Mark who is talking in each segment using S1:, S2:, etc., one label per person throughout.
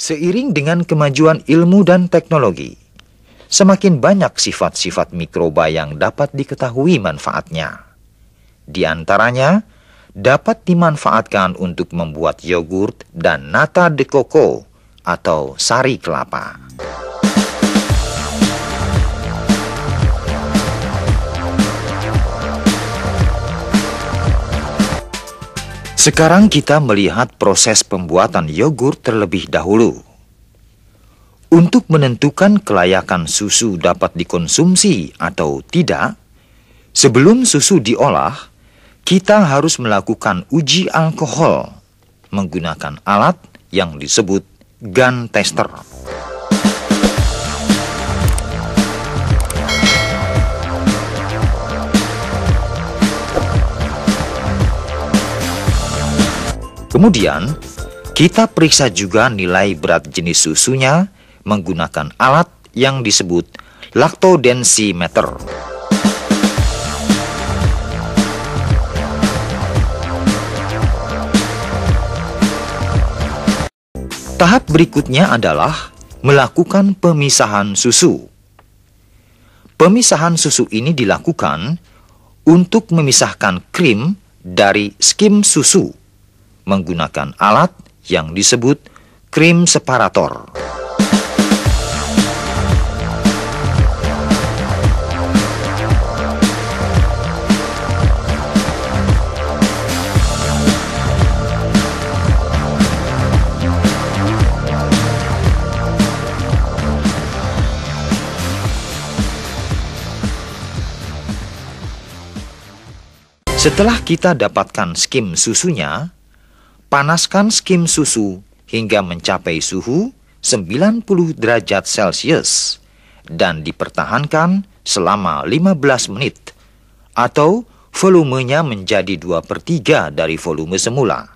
S1: Seiring dengan kemajuan ilmu dan teknologi, semakin banyak sifat-sifat mikroba yang dapat diketahui manfaatnya. Di antaranya, dapat dimanfaatkan untuk membuat yogurt dan nata de coco atau sari kelapa. Sekarang kita melihat proses pembuatan yogurt terlebih dahulu. Untuk menentukan kelayakan susu dapat dikonsumsi atau tidak, sebelum susu diolah, kita harus melakukan uji alkohol menggunakan alat yang disebut gun tester. Kemudian, kita periksa juga nilai berat jenis susunya menggunakan alat yang disebut lactodensimeter. Tahap berikutnya adalah melakukan pemisahan susu. Pemisahan susu ini dilakukan untuk memisahkan krim dari skim susu menggunakan alat yang disebut krim separator. Setelah kita dapatkan skim susunya, panaskan skim susu hingga mencapai suhu 90 derajat Celcius dan dipertahankan selama 15 menit atau volumenya menjadi 2/3 dari volume semula.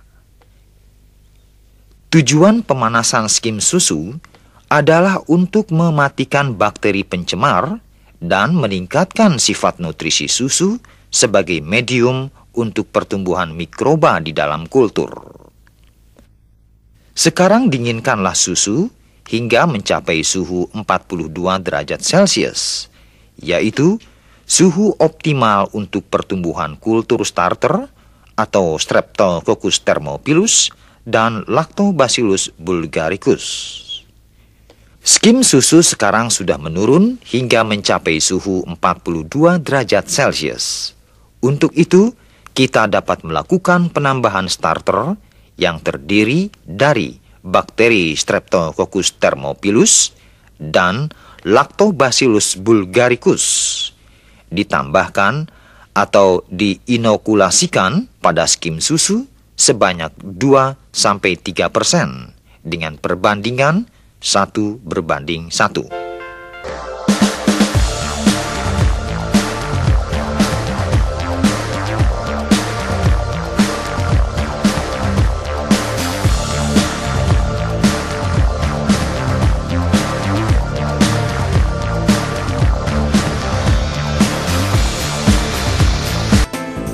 S1: Tujuan pemanasan skim susu adalah untuk mematikan bakteri pencemar dan meningkatkan sifat nutrisi susu sebagai medium untuk pertumbuhan mikroba di dalam kultur. Sekarang dinginkanlah susu hingga mencapai suhu 42 derajat Celcius, yaitu suhu optimal untuk pertumbuhan kultur starter atau Streptococcus thermophilus dan Lactobacillus bulgaricus. Skim susu sekarang sudah menurun hingga mencapai suhu 42 derajat Celcius. Untuk itu, kita dapat melakukan penambahan starter yang terdiri dari bakteri Streptococcus thermophilus dan Lactobacillus bulgaricus, ditambahkan atau diinokulasikan pada skim susu sebanyak 2-3% dengan perbandingan 1:1.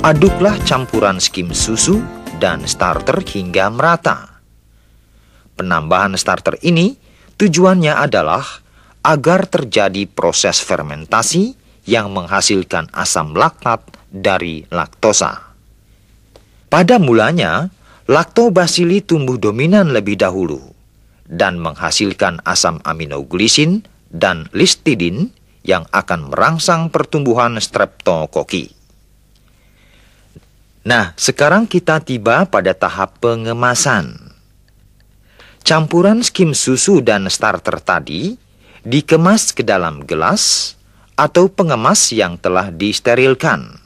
S1: Aduklah campuran skim susu dan starter hingga merata. Penambahan starter ini tujuannya adalah agar terjadi proses fermentasi yang menghasilkan asam laktat dari laktosa. Pada mulanya, Lactobacilli tumbuh dominan lebih dahulu dan menghasilkan asam aminoglisin dan listidin yang akan merangsang pertumbuhan streptokokki. Nah, sekarang kita tiba pada tahap pengemasan. Campuran skim susu dan starter tadi dikemas ke dalam gelas atau pengemas yang telah disterilkan.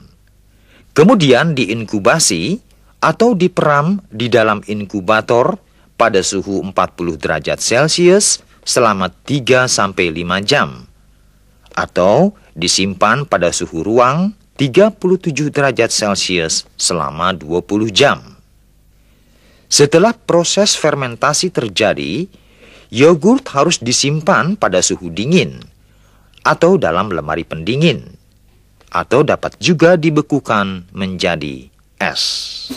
S1: Kemudian diinkubasi atau diperam di dalam inkubator pada suhu 40 derajat Celcius selama 3-5 jam. Atau disimpan pada suhu ruang 37 derajat Celcius selama 20 jam. Setelah proses fermentasi terjadi, yogurt harus disimpan pada suhu dingin atau dalam lemari pendingin, atau dapat juga dibekukan menjadi es.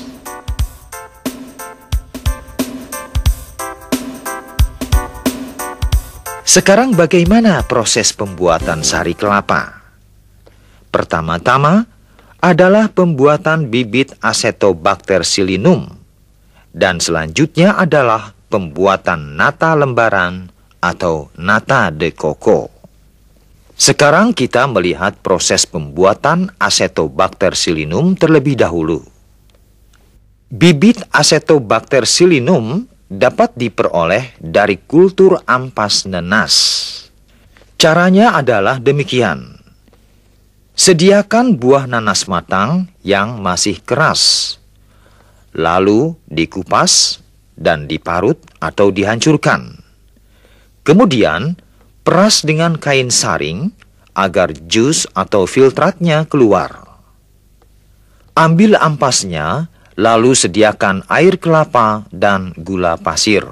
S1: Sekarang bagaimana proses pembuatan sari kelapa? Pertama-tama adalah pembuatan bibit Acetobacter psilinum, dan selanjutnya adalah pembuatan nata lembaran atau nata de coco. Sekarang kita melihat proses pembuatan Acetobacter psilinum terlebih dahulu. Bibit Acetobacter psilinum dapat diperoleh dari kultur ampas nenas. Caranya adalah demikian. Sediakan buah nanas matang yang masih keras, lalu dikupas dan diparut atau dihancurkan. Kemudian, peras dengan kain saring agar jus atau filtratnya keluar. Ambil ampasnya, lalu sediakan air kelapa dan gula pasir.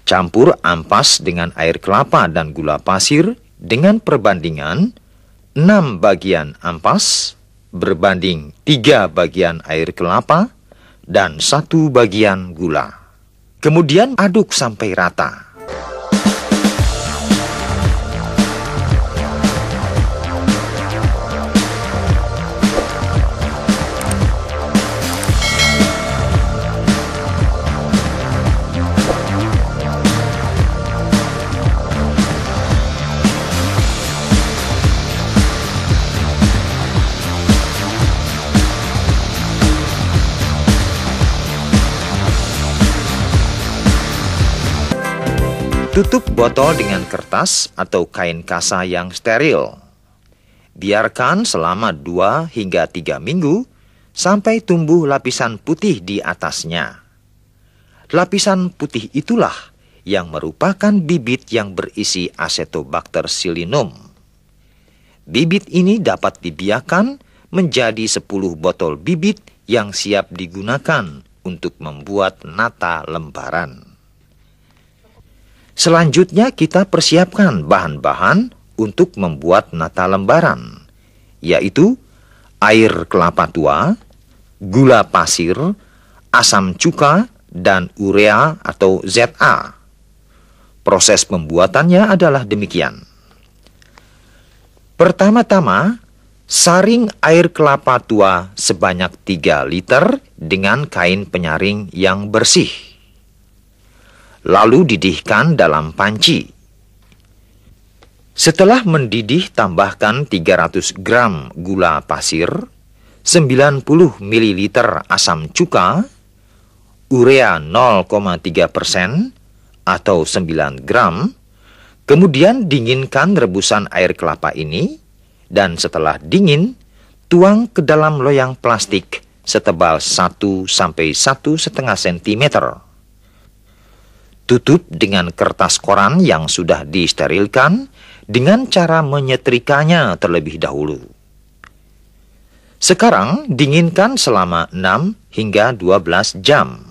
S1: Campur ampas dengan air kelapa dan gula pasir dengan perbandingan 6 bagian ampas berbanding 3 bagian air kelapa dan 1 bagian gula. Kemudian aduk sampai rata. Tutup botol dengan kertas atau kain kasa yang steril. Biarkan selama 2 hingga 3 minggu sampai tumbuh lapisan putih di atasnya. Lapisan putih itulah yang merupakan bibit yang berisi Acetobacter psilinum. Bibit ini dapat dibiarkan menjadi 10 botol bibit yang siap digunakan untuk membuat nata lembaran. Selanjutnya kita persiapkan bahan-bahan untuk membuat nata lembaran, yaitu air kelapa tua, gula pasir, asam cuka, dan urea atau ZA. Proses pembuatannya adalah demikian. Pertama-tama, saring air kelapa tua sebanyak 3 liter dengan kain penyaring yang bersih. Lalu didihkan dalam panci. Setelah mendidih, tambahkan 300 gram gula pasir, 90 ml asam cuka, urea 0,3% atau 9 gram, kemudian dinginkan rebusan air kelapa ini, dan setelah dingin, tuang ke dalam loyang plastik setebal 1 sampai 1,5 cm. Tutup dengan kertas koran yang sudah disterilkan dengan cara menyetrikanya terlebih dahulu. Sekarang dinginkan selama 6 hingga 12 jam.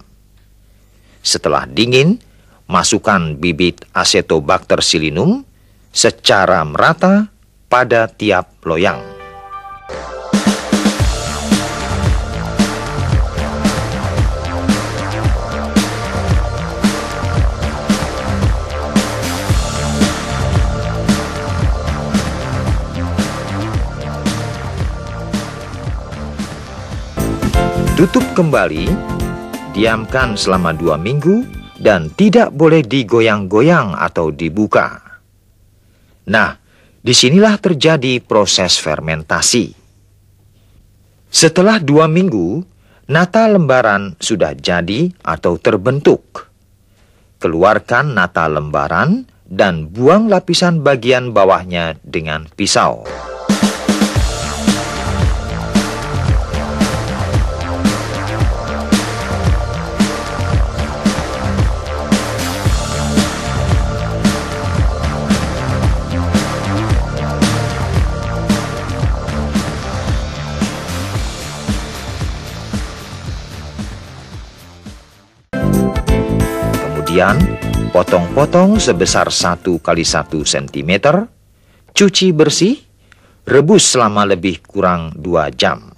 S1: Setelah dingin, masukkan bibit Acetobacter psilinum secara merata pada tiap loyang. Tutup kembali, diamkan selama 2 minggu, dan tidak boleh digoyang-goyang atau dibuka. Nah, disinilah terjadi proses fermentasi. Setelah 2 minggu, nata lembaran sudah jadi atau terbentuk. Keluarkan nata lembaran dan buang lapisan bagian bawahnya dengan pisau. Kemudian, potong-potong sebesar 1 kali 1 cm, cuci bersih, rebus selama lebih kurang 2 jam.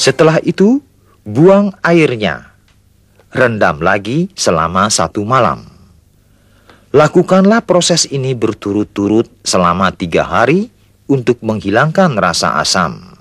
S1: Setelah itu, buang airnya. Rendam lagi selama 1 malam. Lakukanlah proses ini berturut-turut selama 3 hari untuk menghilangkan rasa asam.